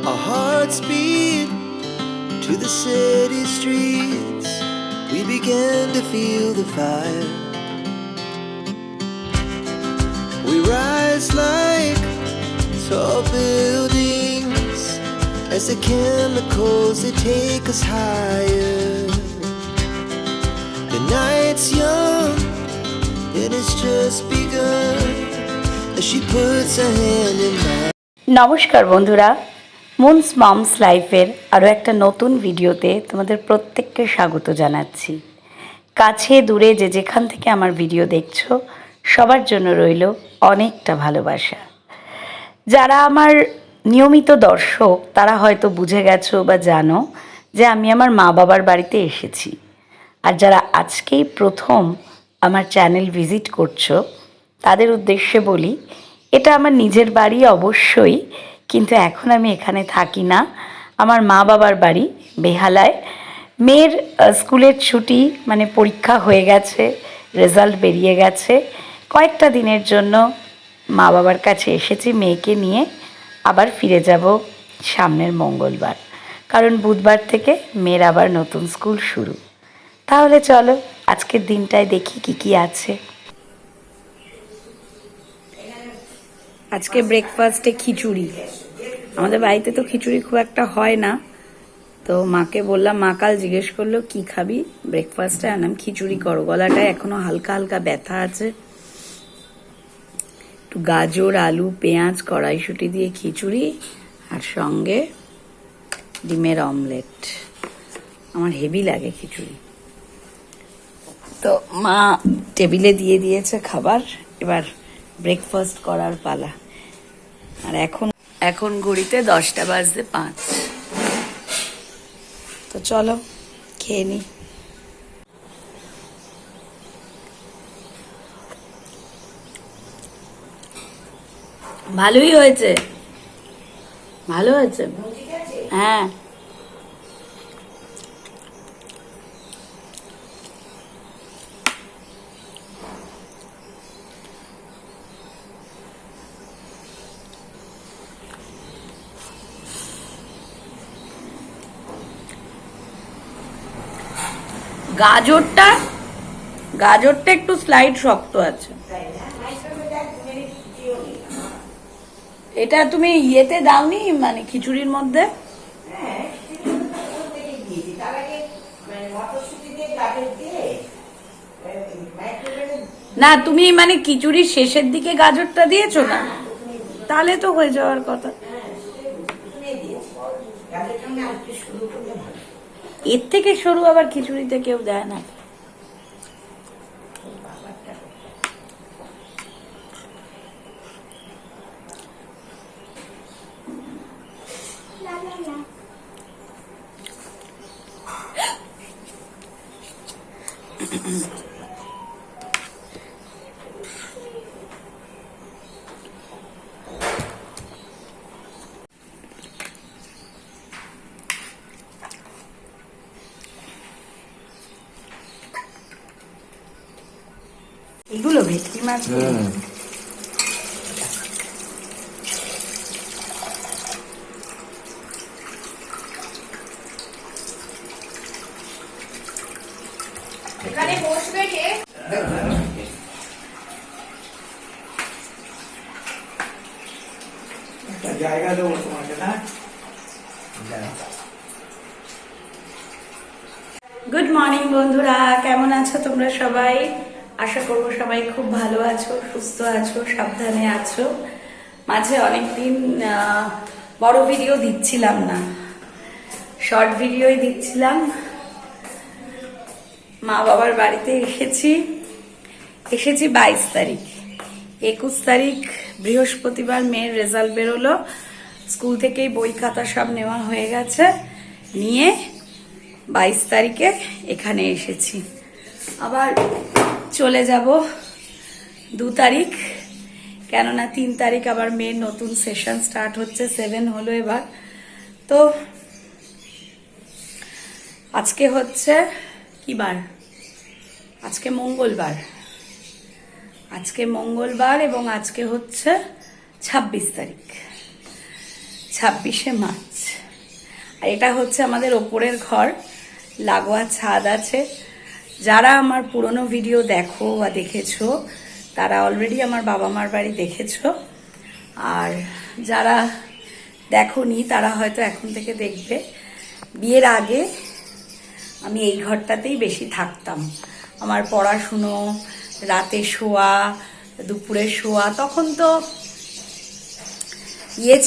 Our hearts beat to the city streets. We began to feel the fire. We rise like tall buildings as the chemicals they take us higher. The night's young and it's just begun as she puts her hand in mine. নমস্কার বন্ধুরা, moons moms লাইফের আরও একটা নতুন ভিডিওতে তোমাদের প্রত্যেককে স্বাগত জানাচ্ছি। কাছে দূরে যে যেখান থেকে আমার ভিডিও দেখছো সবার জন্য রইল অনেকটা ভালোবাসা। যারা আমার নিয়মিত দর্শক তারা হয়তো বুঝে গেছো বা জানো যে আমি আমার মা বাবার বাড়িতে এসেছি। আর যারা আজকেই প্রথম আমার চ্যানেল ভিজিট করছো তাদের উদ্দেশ্যে বলি, এটা আমার নিজের বাড়ি অবশ্যই, কিন্তু এখন আমি এখানে থাকি না। আমার মা বাবার বাড়ি বেহালায়। মেয়ের স্কুলের ছুটি মানে পরীক্ষা হয়ে গেছে, রেজাল্ট বেরিয়ে গেছে। কয়েকটা দিনের জন্য মা বাবার কাছে এসেছি মেয়েকে নিয়ে, আবার ফিরে যাব সামনের মঙ্গলবার, কারণ বুধবার থেকে মেয়ের আবার নতুন স্কুল শুরু। তাহলে চলো আজকের দিনটায় দেখি কি কি আছে। আজকে ব্রেকফাস্টে খিচুড়ি। আমাদের বাড়িতে তো খিচুড়ি খুব একটা হয় না, তো মাকে বললাম, মা কাল জিজ্ঞেস করলো কি খাবি ব্রেকফাস্টে, আনাম খিচুড়ি করো। গলাটায় এখনো হালকা হালকা ব্যথা আছে। একটু গাজর, আলু, পেঁয়াজ, কড়াইশুঁটি দিয়ে খিচুড়ি আর সঙ্গে ডিমের অমলেট। আমার হেভি লাগে খিচুড়ি। তো মা টেবিলে দিয়ে দিয়েছে খাবার, এবার ব্রেকফাস্ট করার পালা। আর এখন ঘড়িতে 10:05। তো চলো খেয়ে নি। ভালোই হয়েছে, ভালো হয়েছে। হ্যাঁ, গাজরটা একটু স্লাইড শক্ত আছে। এটা তুমি ইয়েতে দাওনি, মানে খিচুড়ির মধ্যে? না, তুমি মানে খিচুড়ির শেষের দিকে গাজরটা দিয়েছো না? তাহলে তো হয়ে যাওয়ার কথা। এর থেকে সরু আবার খিচুড়িতে কেউ দেয় না। এগুলো ভেটকি মাছ। এখানে বসবে কে? জায়গা দেবো তোমাকে না। গুড মর্নিং বন্ধুরা, কেমন আছো তোমরা সবাই? আশা করবো সবাই খুব ভালো আছো, সুস্থ আছো, সাবধানে আছো। মাঝে অনেকদিন বড় ভিডিও দিচ্ছিলাম না, শর্ট ভিডিওই দিচ্ছিলাম। মা বাবার বাড়িতে এসেছি 22 তারিখ। 21 তারিখ বৃহস্পতিবার মেয়ের রেজাল্ট বেরোলো, স্কুল থেকেই বই খাতা সব নেওয়া হয়ে গেছে। নিয়ে 22 তারিখে এখানে এসেছি। আবার চলে যাব 2 তারিখ, কেননা 3 তারিখ আবার মেয়ের নতুন সেশন স্টার্ট হচ্ছে। 7 হলো এবার। তো আজকে হচ্ছে কি বার? আজকে মঙ্গলবার এবং আজকে হচ্ছে 26 তারিখ। 26 মার্চ। আর এটা হচ্ছে আমাদের ওপরের ঘর, লাগোয়া ছাদ আছে। যারা আমার পুরনো ভিডিও দেখো বা দেখেছো তারা অলরেডি আমার বাবা মার বাড়ি দেখেছো, আর যারা দেখোনি তারা হয়তো এখন থেকে দেখবে। বিয়ের আগে আমি এই ঘরটাতেই বেশি থাকতাম। আমার পড়াশুনো, রাতে শোয়া, দুপুরে শোয়া, তখন তো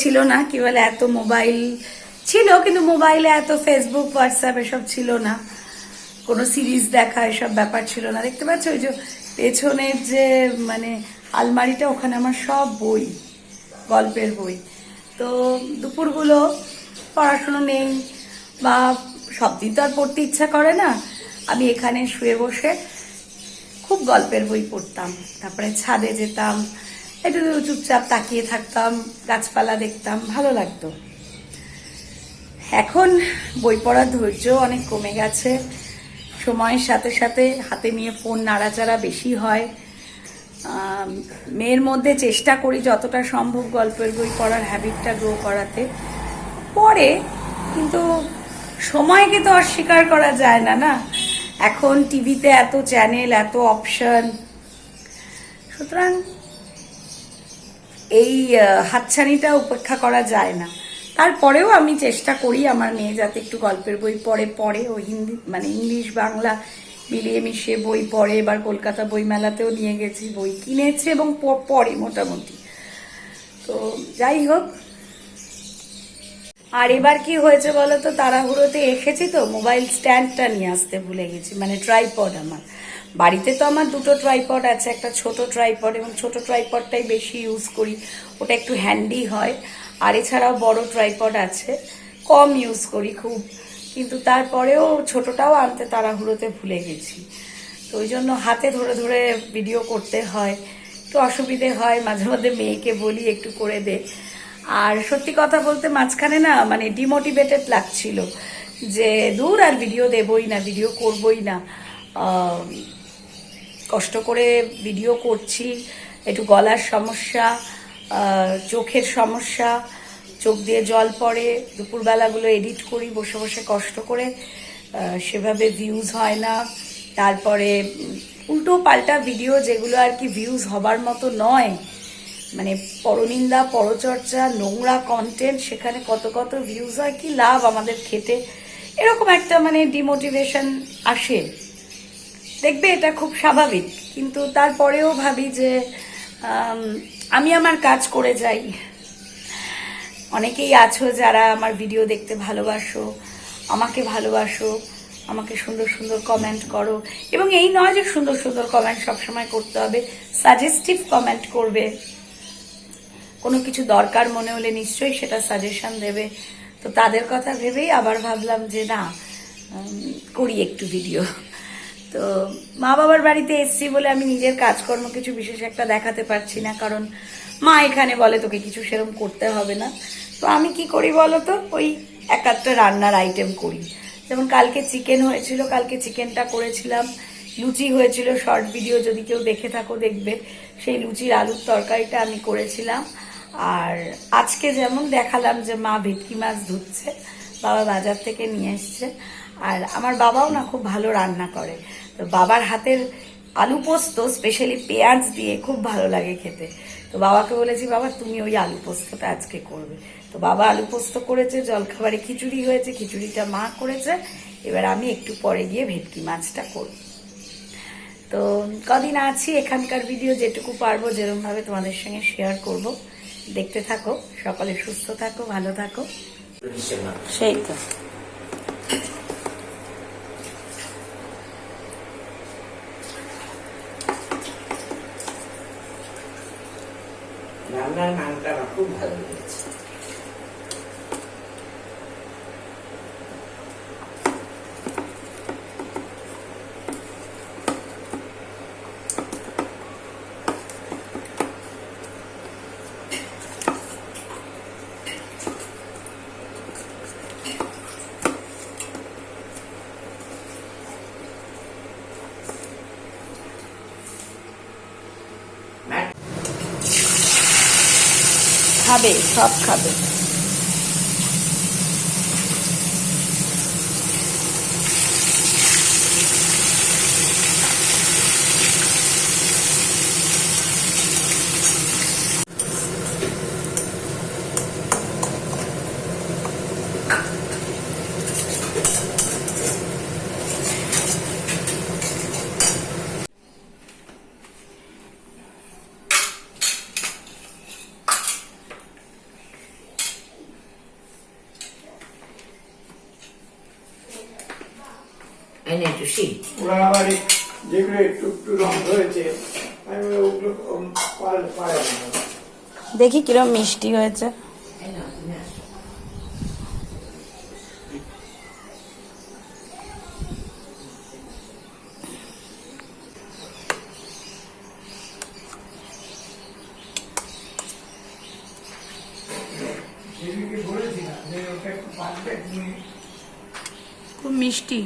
ছিল না, কি বলে, এত মোবাইল ছিল কিন্তু মোবাইলে এত ফেসবুক হোয়াটসঅ্যাপ এসব ছিল না, কোনো সিরিজ দেখা এসব ব্যাপার ছিল না। দেখতে পাচ্ছ ওই যে পেছনের যে মানে আলমারিটা, ওখানে আমার সব বই, গল্পের বই। তো দুপুরগুলো পড়াশুনো নেই বা সব দিন তো আর পড়তে ইচ্ছা করে না, আমি এখানে শুয়ে বসে খুব গল্পের বই পড়তাম। তারপরে ছাদে যেতাম, একটু চুপচাপ তাকিয়ে থাকতাম, গাছপালা দেখতাম, ভালো লাগতো। এখন বই পড়ার ধৈর্য অনেক কমে গেছে, সময়ের সাথে সাথে হাতে নিয়ে ফোন নাড়াচাড়া বেশি হয়। মেয়ের মধ্যে চেষ্টা করি যতটা সম্ভব গল্পের বই পড়ার হ্যাবিটটা গ্রো করাতে, পরে কিন্তু সময়কে তো অস্বীকার করা যায় না না। এখন টিভিতে এত চ্যানেল, এত অপশন, সুতরাং এই হাতছানিটা উপেক্ষা করা যায় না। তারপরেও আমি চেষ্টা করি আমার মেয়ে যাতে একটু গল্পের বই পড়ে, ও হিন্দি মানে ইংলিশ বাংলা মিলিয়ে মিশিয়ে বই পড়ে। এবার কলকাতা বইমেলাতেও নিয়ে গেছি, বই কিনেছে এবং পড়ে মোটামুটি। তো যাই হোক, আর এবার কি হয়েছে বলো তো, তাড়াহুড়োতে এসেছি তো মোবাইল স্ট্যান্ডটা নিয়ে আসতে ভুলে গেছি, মানে ট্রাইপড। আমার বাড়িতে তো আমার দুটো ট্রাইপড আছে, একটা ছোট ট্রাইপড, এবং ছোট ট্রাইপডটাই বেশি ইউজ করি, ওটা একটু হ্যান্ডি হয়। আর এছাড়াও বড় ট্রাইপড আছে, কম ইউজ করি খুব, কিন্তু তারপরেও ছোটটাও আনতে তাড়াহুড়োতে ভুলে গেছি। তো ওই জন্য হাতে ধরে ধরে ভিডিও করতে হয়, একটু অসুবিধে হয়। মাঝে মধ্যে মেয়েকে বলি একটু করে দে। আর সত্যি কথা বলতে মাঝখানে না মানে ডিমোটিভেটেড লাগছিল যে দূর, আর ভিডিও দেবই না, ভিডিও করবই না। কষ্ট করে ভিডিও করছি, একটু গলার সমস্যা, চোখের সমস্যা, চোখ দিয়ে জল পড়ে, দুপুরবেলাগুলো এডিট করি বসে বসে কষ্ট করে, সেভাবে ভিউজ হয় না। তারপরে উল্টো পাল্টা ভিডিও যেগুলো আর কি ভিউজ হবার মতো নয়, মানে পরনিন্দা, পরচর্চা, নোংরা কন্টেন্ট, সেখানে কত কত ভিউজ হয়, কি লাভ আমাদের খেটে, এরকম একটা মানে ডিমোটিভেশন আসে। দেখবে এটা খুব স্বাভাবিক, কিন্তু তারপরেও ভাবি যে আমি আমার কাজ করে যাই। অনেকেই আছো যারা আমার ভিডিও দেখতে ভালোবাসো, আমাকে সুন্দর সুন্দর কমেন্ট করো, এবং এই নয় যে সুন্দর সুন্দর কমেন্ট সবসময় করতে হবে, সাজেস্টিভ কমেন্ট করবে, কোনো কিছু দরকার মনে হলে নিশ্চয়ই সেটা সাজেশন দেবে। তো তাদের কথা ভেবেই আবার ভাবলাম যে না, করি একটু ভিডিও। তো মা বাবার বাড়িতে এসছি বলে আমি নিজের কাজকর্ম কিছু বিশেষ একটা দেখাতে পারছি না, কারণ মা এখানে বলে তোকে কিছু সেরকম করতে হবে না। তো আমি কি করি বলো তো, ওই এক একটা রান্নার আইটেম করি। যেমন কালকে চিকেন হয়েছিল, কালকে চিকেনটা করেছিলাম। লুচি হয়েছিল, শর্ট ভিডিও যদি কেউ দেখে থাকো দেখবে, সেই লুচির আলুর তরকারিটা আমি করেছিলাম। আর আজকে যেমন দেখালাম যে মা ভেটকি মাছ ধুচ্ছে, বাবা বাজার থেকে নিয়ে এসছে। আর আমার বাবাও না খুব ভালো রান্না করে, তো বাবার হাতের আলু পোস্ত স্পেশালি পেঁয়াজ দিয়ে খুব ভালো লাগে খেতে। তো বাবাকে বলেছি, বাবা তুমি ওই আলু পোস্তটা আজকে করবে। তো বাবা আলু পোস্ত করেছে, জলখাবারে খিচুড়ি হয়েছে, খিচুড়িটা মা করেছে। এবার আমি একটু পরে গিয়ে ভেটকি মাছটা করব। তো কদিন আছি, এখানকার ভিডিও যেটুকু পারবো যেরকমভাবে তোমাদের সঙ্গে শেয়ার করব। দেখতে থাকো, সকলে সুস্থ থাকো, ভালো থাকো। সেই তো রান্নার মানটা আমার খুব ভালো লেগেছে। খাবে, সব খাবে। এনে একটু শিল। ওরা আবার যেগুলো একটু একটু রং হয়েছে আমি ওগুলো পারে না। দেখি কিরম মিষ্টি হয়েছে। এই নাও, তুমি আসো। সেদিকে বলেছিলাম যে ওটা একটু পারবে তুমি। খুব মিষ্টি।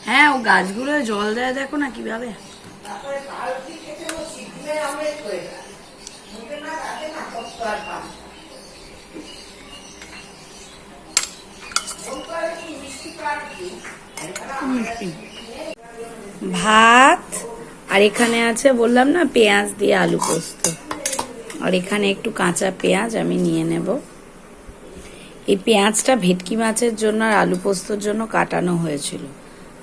হ্যাঁ, ও গাছগুলো জল দেয়, দেখো না কিভাবে। তারপরে পাউরুটি খেতে বসি, ডিমের অমলেট করে দাও। মুখে না রাখে না, কষ্ট আর পান না। মিষ্টি পাউরুটি ভাত, আর এখানে আছে বললাম না পেঁয়াজ দিয়ে আলু পোস্ত, আর এখানে একটু কাঁচা পেঁয়াজ আমি নিয়ে নেব। এই পেঁয়াজটা ভেটকি মাছের জন্য আর আলু পোস্তর জন্য কাটানো হয়েছিল,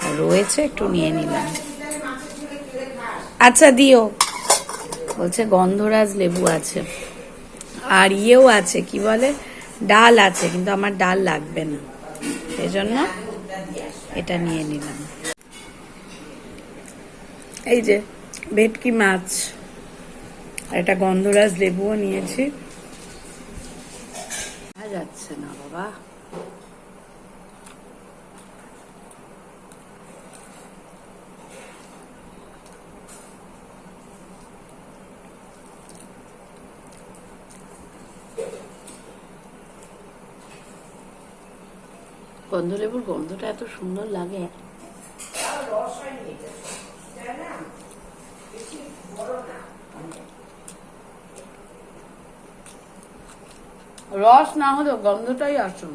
আর রয়েছে একটু নিয়ে নিলাম। আচ্ছা দিও। বলছে গন্ধরাজ লেবু আছে, আর ইয়েও আছে, কি বলে, ডাল আছে, কিন্তু আমার ডাল লাগবে না, সেই জন্য এটা নিয়ে নিলাম। এই যে ভেটকি মাছ, আর এটা গন্ধরাজ লেবুও নিয়েছি। যাচ্ছে না বাবা। গন্ধলেবুর গন্ধটা এত সুন্দর লাগে। রস না হলেও গন্ধটাই আসুন।